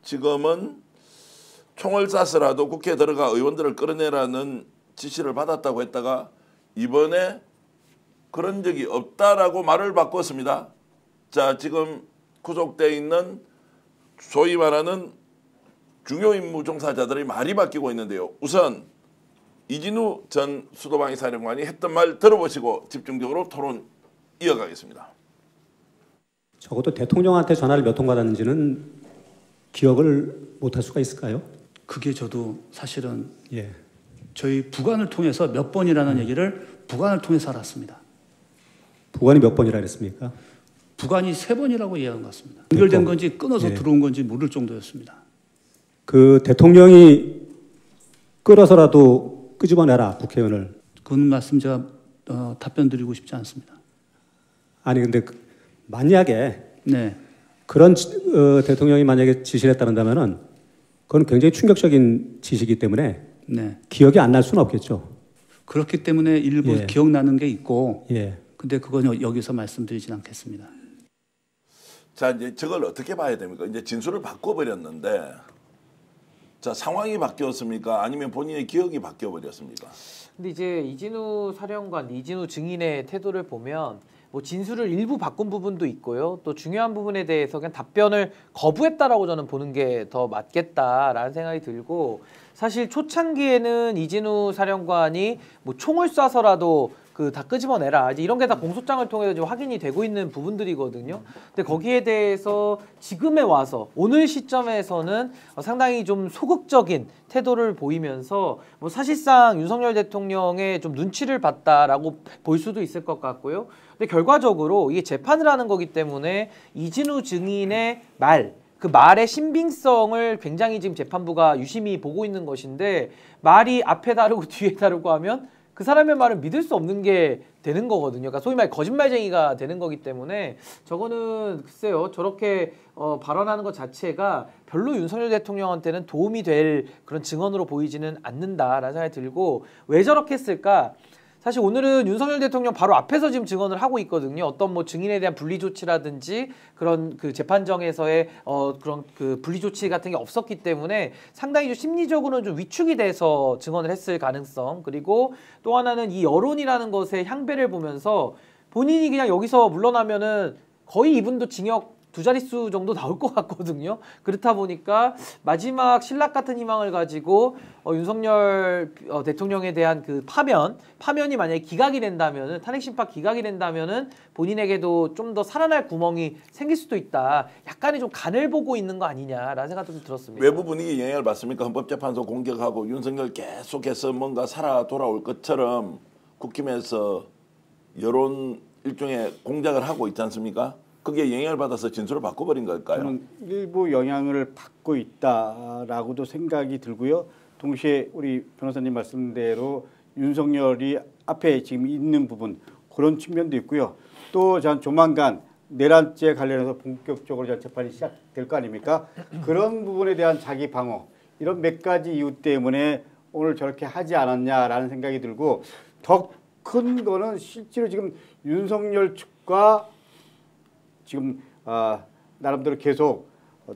지금은 총을 쏴서라도 국회에 들어가 의원들을 끌어내라는 지시를 받았다고 했다가 이번에 그런 적이 없다라고 말을 바꿨습니다. 자, 지금 구속돼 있는 소위 말하는 중요 임무 종사자들의 말이 바뀌고 있는데요. 우선 이진우 전 수도방위 사령관이 했던 말 들어보시고 집중적으로 토론 이어가겠습니다. 적어도 대통령한테 전화를 몇 통 받았는지는 기억을 못할 수가 있을까요? 그게 저도 사실은 저희 부관을 통해서 몇 번이라는 얘기를 부관을 통해서 알았습니다. 부관이 몇 번이라 그랬습니까? 부관이 3번이라고 이해한 것 같습니다. 연결된 건지 끊어서 들어온 건지 모를 정도였습니다. 그 대통령이 끌어서라도 끄집어내라 국회의원을. 그건 말씀 제가 답변 드리고 싶지 않습니다. 아니 근데 만약에 그런 대통령이 만약에 지시를 했다는다면은 그건 굉장히 충격적인 지시이기 때문에 기억이 안 날 수는 없겠죠. 그렇기 때문에 일부 기억나는 게 있고 근데 그건 여기서 말씀드리진 않겠습니다. 자, 이제 저걸 어떻게 봐야 됩니까? 이제 진술을 바꿔버렸는데 자, 상황이 바뀌었습니까? 아니면 본인의 기억이 바뀌어버렸습니까? 근데 이제 이진우 사령관, 이진우 증인의 태도를 보면 뭐 진술을 일부 바꾼 부분도 있고요. 또 중요한 부분에 대해서 그냥 답변을 거부했다라고 저는 보는 게 더 맞겠다라는 생각이 들고, 사실 초창기에는 이진우 사령관이 뭐 총을 쏴서라도 다 끄집어내라, 이제 이런 게 다 공소장을 통해서 지금 확인이 되고 있는 부분들이거든요. 근데 거기에 대해서 지금에 와서 오늘 시점에서는 상당히 좀 소극적인 태도를 보이면서 뭐 사실상 윤석열 대통령의 좀 눈치를 봤다라고 볼 수도 있을 것 같고요. 근데 결과적으로 이게 재판을 하는 거기 때문에 이진우 증인의 그 말의 신빙성을 굉장히 지금 재판부가 유심히 보고 있는 것인데, 말이 앞에 다르고 뒤에 다르고 하면 그 사람의 말을 믿을 수 없는 게 되는 거거든요. 그러니까 소위 말 거짓말쟁이가 되는 거기 때문에 저거는 글쎄요, 저렇게 발언하는 것 자체가 별로 윤석열 대통령한테는 도움이 될 그런 증언으로 보이지는 않는다라는 생각이 들고, 왜 저렇게 했을까? 사실 오늘은 윤석열 대통령 바로 앞에서 지금 증언을 하고 있거든요. 어떤 뭐 증인에 대한 분리 조치라든지 그런 그 재판정에서의 그런 그 분리 조치 같은 게 없었기 때문에 상당히 좀 심리적으로는 좀 위축이 돼서 증언을 했을 가능성, 그리고 또 하나는 이 여론이라는 것의 향배를 보면서 본인이 그냥 여기서 물러나면은 거의 이분도 징역 2자릿수 정도 나올 것 같거든요. 그렇다 보니까 마지막 신락 같은 희망을 가지고 윤석열 대통령에 대한 그 파면이 만약에 기각이 된다면은, 탄핵 심판 기각이 된다면은 본인에게도 좀 더 살아날 구멍이 생길 수도 있다. 약간의 좀 간을 보고 있는 거 아니냐라는 생각도 좀 들었습니다. 외부 분위기 영향을 받습니까? 헌법재판소 공격하고 윤석열 계속해서 뭔가 살아 돌아올 것처럼 국힘에서 여론 일종의 공작을 하고 있지 않습니까? 그게 영향을 받아서 진술을 바꿔버린 걸까요? 저는 일부 영향을 받고 있다라고도 생각이 들고요. 동시에 우리 변호사님 말씀대로 윤석열이 앞에 지금 있는 부분, 그런 측면도 있고요. 또 전 조만간 내란죄 관련해서 본격적으로 재판이 시작될 거 아닙니까? 그런 부분에 대한 자기 방어, 이런 몇 가지 이유 때문에 오늘 저렇게 하지 않았냐라는 생각이 들고, 더 큰 거는 실제로 지금 윤석열 측과 지금 나름대로 계속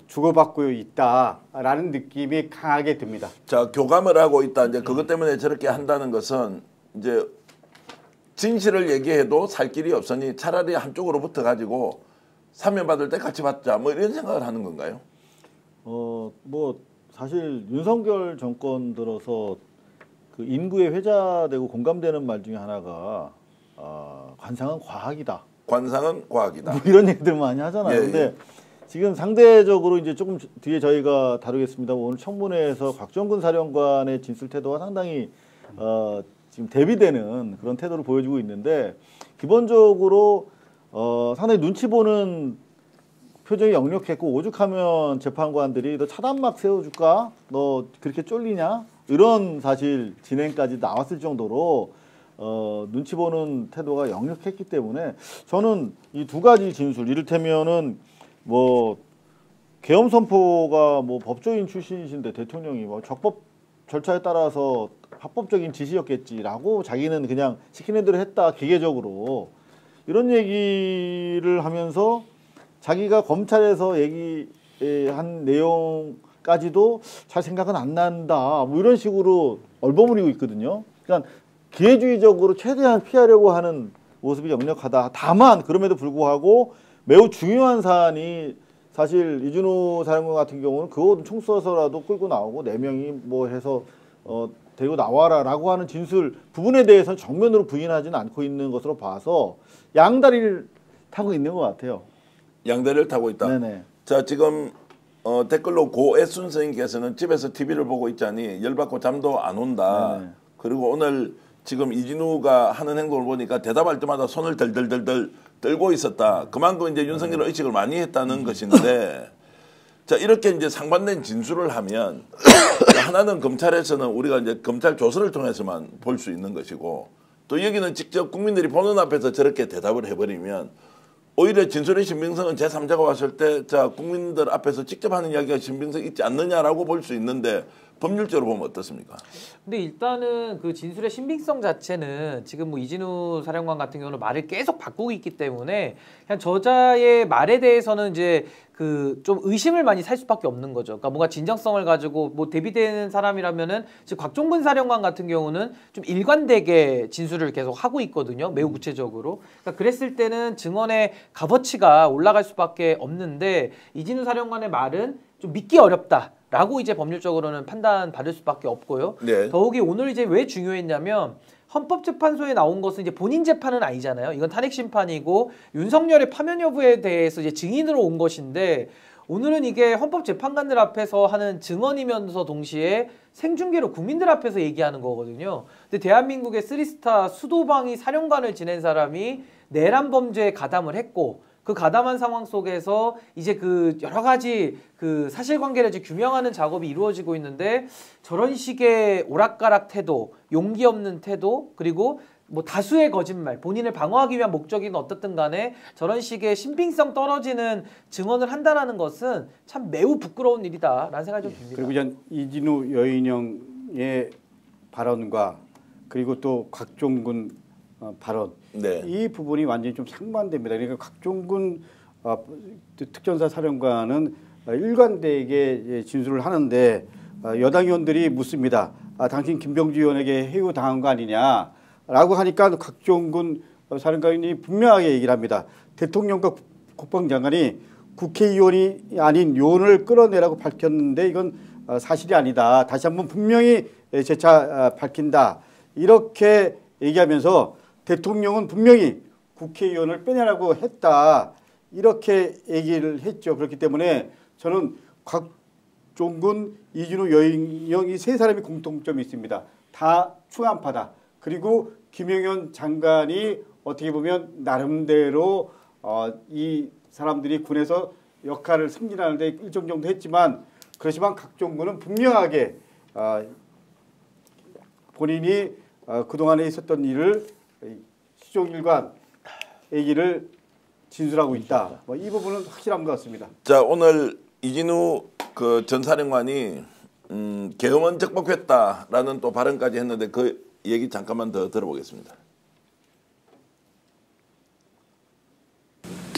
주고받고 있다라는 느낌이 강하게 듭니다. 자, 교감을 하고 있다. 이제 그것 때문에 저렇게 한다는 것은 이제 진실을 얘기해도 살 길이 없으니 차라리 한쪽으로 붙어가지고 사면받을 때 같이 받자, 뭐 이런 생각을 하는 건가요? 뭐 사실 윤석열 정권 들어서 그 인구에 회자되고 공감되는 말 중에 하나가 관상은 과학이다. 관상은 과학이다. 뭐 이런 얘기들 많이 하잖아요. 근데 지금 상대적으로 이제 조금 뒤에 저희가 다루겠습니다. 오늘 청문회에서 곽정근 사령관의 진술 태도가 상당히 지금 대비되는 그런 태도를 보여주고 있는데, 기본적으로 상당히 눈치 보는 표정이 역력했고, 오죽하면 재판관들이 너 차단막 세워줄까? 너 그렇게 쫄리냐? 이런 사실 진행까지 나왔을 정도로 눈치 보는 태도가 역력했기 때문에 저는 이 두 가지 진술, 이를테면은 뭐 계엄 선포가 뭐 법조인 출신이신데 대통령이 뭐 적법 절차에 따라서 합법적인 지시였겠지라고 자기는 그냥 시키는 대로 했다, 기계적으로 이런 얘기를 하면서 자기가 검찰에서 한 내용까지도 잘 생각은 안 난다. 뭐 이런 식으로 얼버무리고 있거든요. 그러니까 기회주의적으로 최대한 피하려고 하는 모습이 역력하다. 다만 그럼에도 불구하고 매우 중요한 사안이 사실 이진우 사령관 같은 경우는 그거 총 쏘서라도 끌고 나오고 4명이 뭐 해서 데리고 나와라라고 하는 진술 부분에 대해서는 정면으로 부인하지는 않고 있는 것으로 봐서 양다리를 타고 있는 것 같아요. 양다리를 타고 있다. 네네. 자, 지금 댓글로 고애순 선생님께서는 집에서 TV를 보고 있자니 열받고 잠도 안 온다. 네네. 그리고 오늘 지금 이진우가 하는 행동을 보니까 대답할 때마다 손을 덜덜덜덜 떨고 있었다. 그만큼 이제 윤석열을 의식을 많이 했다는 것인데, 자, 이렇게 이제 상반된 진술을 하면 하나는 검찰에서는 우리가 이제 검찰 조서를 통해서만 볼 수 있는 것이고, 또 여기는 직접 국민들이 보는 앞에서 저렇게 대답을 해버리면 오히려 진술의 신빙성은 제3자가 왔을 때 자, 국민들 앞에서 직접 하는 이야기가 신빙성이 있지 않느냐라고 볼 수 있는데 법률적으로 보면 어떻습니까? 근데 일단은 그 진술의 신빙성 자체는 지금 뭐 이진우 사령관 같은 경우는 말을 계속 바꾸고 있기 때문에 그냥 저자의 말에 대해서는 이제 그 좀 의심을 많이 살 수밖에 없는 거죠. 그러니까 뭔가 진정성을 가지고 뭐 대비되는 사람이라면은 지금 곽종근 사령관 같은 경우는 좀 일관되게 진술을 계속 하고 있거든요. 매우 구체적으로. 그러니까 그랬을 때는 증언의 값어치가 올라갈 수밖에 없는데 이진우 사령관의 말은 좀 믿기 어렵다. 라고 이제 법률적으로는 판단받을 수밖에 없고요. 네. 더욱이 오늘 이제 왜 중요했냐면 헌법재판소에 나온 것은 이제 본인 재판은 아니잖아요. 이건 탄핵 심판이고 윤석열의 파면 여부에 대해서 이제 증인으로 온 것인데 오늘은 이게 헌법재판관들 앞에서 하는 증언이면서 동시에 생중계로 국민들 앞에서 얘기하는 거거든요. 근데 대한민국의 3스타 수도방위 사령관을 지낸 사람이 내란 범죄에 가담을 했고 그 가담한 상황 속에서 이제 그 여러 가지 그 사실관계를 이제 규명하는 작업이 이루어지고 있는데 저런 식의 오락가락 태도, 용기 없는 태도, 그리고 뭐 다수의 거짓말, 본인을 방어하기 위한 목적이든 어떻든 간에 저런 식의 신빙성 떨어지는 증언을 한다는 것은 참 매우 부끄러운 일이다라는 생각이 좀 듭니다. 그리고 이제 이진우 여인영의 발언과 그리고 또 곽종근 발언 네. 이 부분이 완전히 좀 상반됩니다. 그러니까 곽종근 특전사 사령관은 일관되게 진술을 하는데 여당 의원들이 묻습니다. 당신 김병주 의원에게 해고 당한 거 아니냐라고 하니까 곽종근 사령관이 분명하게 얘기를 합니다. 대통령과 국방장관이 국회의원이 아닌 요원을 끌어내라고 밝혔는데 이건 사실이 아니다. 다시 한번 분명히 재차 밝힌다. 이렇게 얘기하면서 대통령은 분명히 국회의원을 빼내라고 했다. 이렇게 얘기를 했죠. 그렇기 때문에 저는 곽종근, 이진우 여인영 이 세 사람이 공통점이 있습니다. 다 충암파다. 그리고 김영현 장관이 어떻게 보면 나름대로 이 사람들이 군에서 역할을 승진하는데 일정 정도 했지만 그렇지만 곽종근은 분명하게 본인이 그동안에 있었던 일을 시종일관 얘기를 진술하고 있다. 뭐 이 부분은 확실한 것 같습니다. 자, 오늘 이진우 그 전 사령관이 계엄은 적법했다라는 또 발언까지 했는데 그 얘기 잠깐만 더 들어보겠습니다.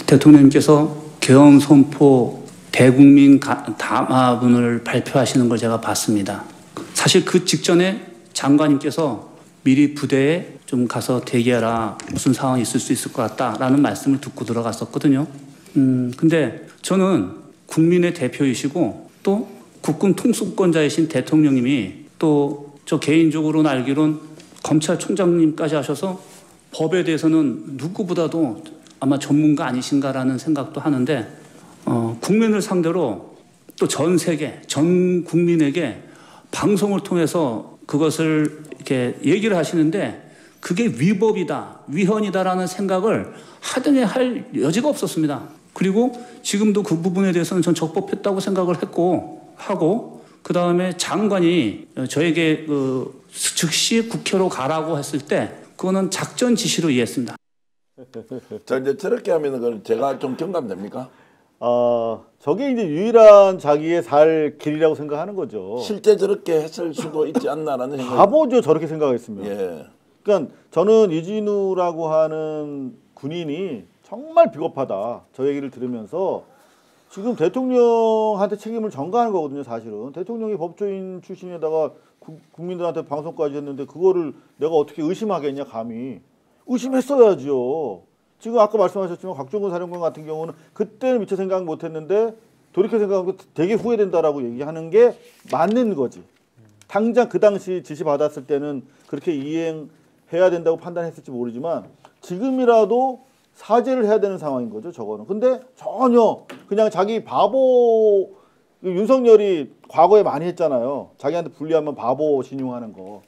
대통령님께서 계엄 선포 대국민 담화문을 발표하시는 걸 제가 봤습니다. 사실 그 직전에 장관님께서 미리 부대에 좀 가서 대기하라. 무슨 상황이 있을 수 있을 것 같다라는 말씀을 듣고 들어갔었거든요. 근데 저는 국민의 대표이시고 또 국군 통수권자이신 대통령님이 또 저 개인적으로는 알기론 검찰총장님까지 하셔서 법에 대해서는 누구보다도 아마 전문가 아니신가라는 생각도 하는데 국민을 상대로 또 전 세계, 전 국민에게 방송을 통해서 그것을 이렇게 얘기를 하시는데 그게 위법이다, 위헌이다라는 생각을 하등에 할 여지가 없었습니다. 그리고 지금도 그 부분에 대해서는 전 적법했다고 생각을 하고 그 다음에 장관이 저에게 즉시 국회로 가라고 했을 때 그거는 작전 지시로 이해했습니다. 자, 이제 저렇게 하면은 그건 제가 좀 경감됩니까? 저게 이제 유일한 자기의 살 길이라고 생각하는 거죠. 실제 저렇게 했을 수도 있지 않나라는 생각이. 바보죠, 저렇게 생각했으면. 예. 그러니까 저는 이진우라고 하는 군인이 정말 비겁하다. 저 얘기를 들으면서 지금 대통령한테 책임을 전가하는 거거든요, 사실은. 대통령이 법조인 출신에다가 국민들한테 방송까지 했는데 그거를 내가 어떻게 의심하겠냐, 감히. 의심했어야죠. 지금 아까 말씀하셨지만 곽종근 사령관 같은 경우는 그때는 미처 생각 못했는데 돌이켜 생각하면 되게 후회된다라고 얘기하는 게 맞는 거지. 당장 그 당시 지시 받았을 때는 그렇게 이행해야 된다고 판단했을지 모르지만 지금이라도 사죄를 해야 되는 상황인 거죠, 저거는. 근데 전혀 그냥 자기 바보, 윤석열이 과거에 많이 했잖아요. 자기한테 불리하면 바보 신용하는 거.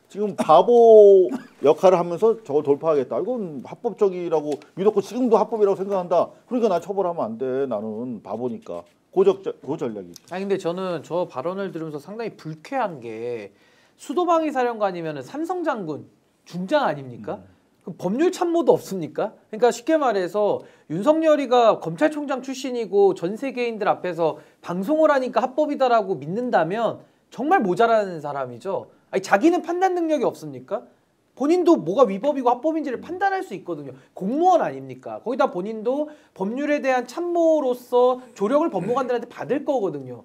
지금 바보 역할을 하면서 저걸 돌파하겠다. 이건 합법적이라고 믿었고 지금도 합법이라고 생각한다. 그러니까 나 처벌하면 안 돼. 나는 바보니까. 그 전략이죠. 아니 근데 저는 저 발언을 들으면서 상당히 불쾌한 게 수도방위 사령관이면은 삼성 장군 중장 아닙니까? 법률 참모도 없습니까? 그러니까 쉽게 말해서 윤석열이가 검찰총장 출신이고 전 세계인들 앞에서 방송을 하니까 합법이다라고 믿는다면 정말 모자라는 사람이죠. 아니 자기는 판단 능력이 없습니까? 본인도 뭐가 위법이고 합법인지를 판단할 수 있거든요. 공무원 아닙니까? 거기다 본인도 법률에 대한 참모로서 조력을 법무관들한테 받을 거거든요.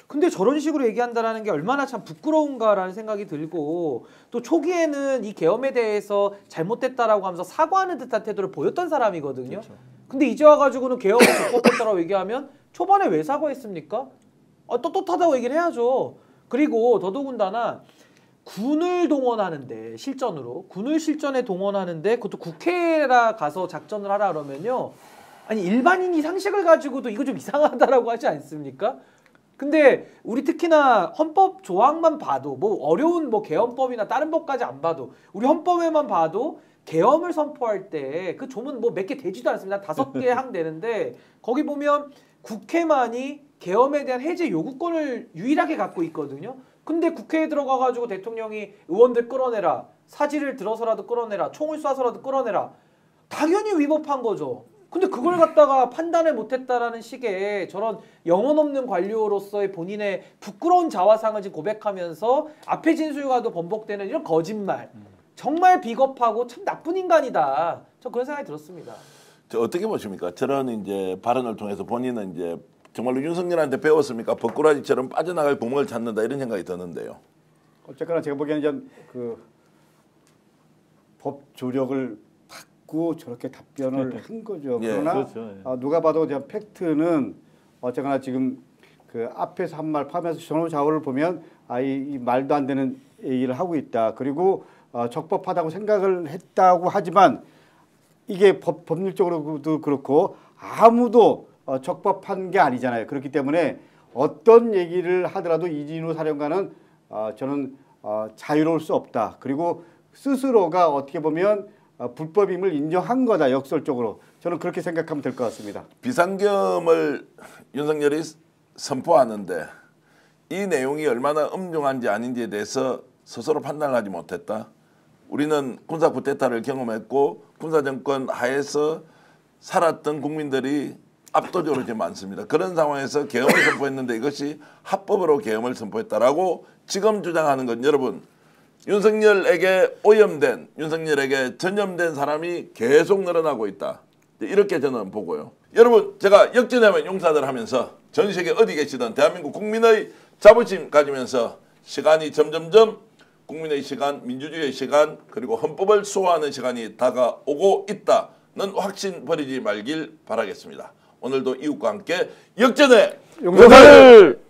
근데 저런 식으로 얘기한다라는 게 얼마나 참 부끄러운가라는 생각이 들고 또 초기에는 이 계엄에 대해서 잘못됐다라고 하면서 사과하는 듯한 태도를 보였던 사람이거든요. 그렇죠. 근데 이제 와가지고는 계엄을 적법했다라고 얘기하면 초반에 왜 사과했습니까? 떳떳하다고 얘기를 해야죠. 그리고 더더군다나 군을 동원하는데 실전으로 군을 실전에 동원하는데 그것도 국회라 가서 작전을 하라 그러면요. 아니 일반인이 상식을 가지고도 이거 좀 이상하다라고 하지 않습니까? 근데 우리 특히나 헌법 조항만 봐도 뭐 어려운 뭐 계엄법이나 다른 법까지 안 봐도 우리 헌법에만 봐도 계엄을 선포할 때 그 조문 뭐 몇 개 되지도 않습니다. 5개 항 되는데 거기 보면 국회만이 계엄에 대한 해제 요구권을 유일하게 갖고 있거든요. 근데 국회에 들어가가지고 대통령이 의원들 끌어내라, 사지를 들어서라도 끌어내라, 총을 쏴서라도 끌어내라. 당연히 위법한 거죠. 근데 그걸 갖다가 판단을 못했다라는 식의 저런 영혼 없는 관료로서의 본인의 부끄러운 자화상을 지금 고백하면서 앞에 진술과도 번복되는 이런 거짓말. 정말 비겁하고 참 나쁜 인간이다. 저 그런 생각이 들었습니다. 저 어떻게 보십니까? 저런 이제 발언을 통해서 본인은 이제 정말로 윤석열한테 배웠습니까? 버꾸라지처럼 빠져나갈 구멍을 찾는다 이런 생각이 드는데요. 어쨌거나 제가 보기에는 그 법 조력을 받고 저렇게 답변을 한 거죠. 예, 그러나 그렇죠. 예. 누가 봐도 팩트는 어쨌거나 지금 그 앞에서 한 말 파면서 전후좌우를 보면 이 말도 안 되는 얘기를 하고 있다. 그리고 적법하다고 생각을 했다고 하지만 이게 법률적으로도 그렇고 아무도 적법한 게 아니잖아요. 그렇기 때문에 어떤 얘기를 하더라도 이진우 사령관은 저는 자유로울 수 없다. 그리고 스스로가 어떻게 보면 불법임을 인정한 거다. 역설적으로. 저는 그렇게 생각하면 될 것 같습니다. 비상계엄을 윤석열이 선포하는데 이 내용이 얼마나 엄중한지 아닌지에 대해서 스스로 판단을 하지 못했다. 우리는 군사 쿠데타를 경험했고 군사정권 하에서 살았던 국민들이 압도적으로 지금 많습니다. 그런 상황에서 계엄을 선포했는데 이것이 합법으로 계엄을 선포했다라고 지금 주장하는 건 여러분 윤석열에게 오염된 윤석열에게 전염된 사람이 계속 늘어나고 있다. 이렇게 저는 보고요. 여러분 제가 역전하면 용사들 하면서 전 세계 어디 계시든 대한민국 국민의 자부심 가지면서 시간이 점점점 국민의 시간, 민주주의의 시간 그리고 헌법을 수호하는 시간이 다가오고 있다는 확신 버리지 말길 바라겠습니다. 오늘도 이웃과 함께 역전의 용사들!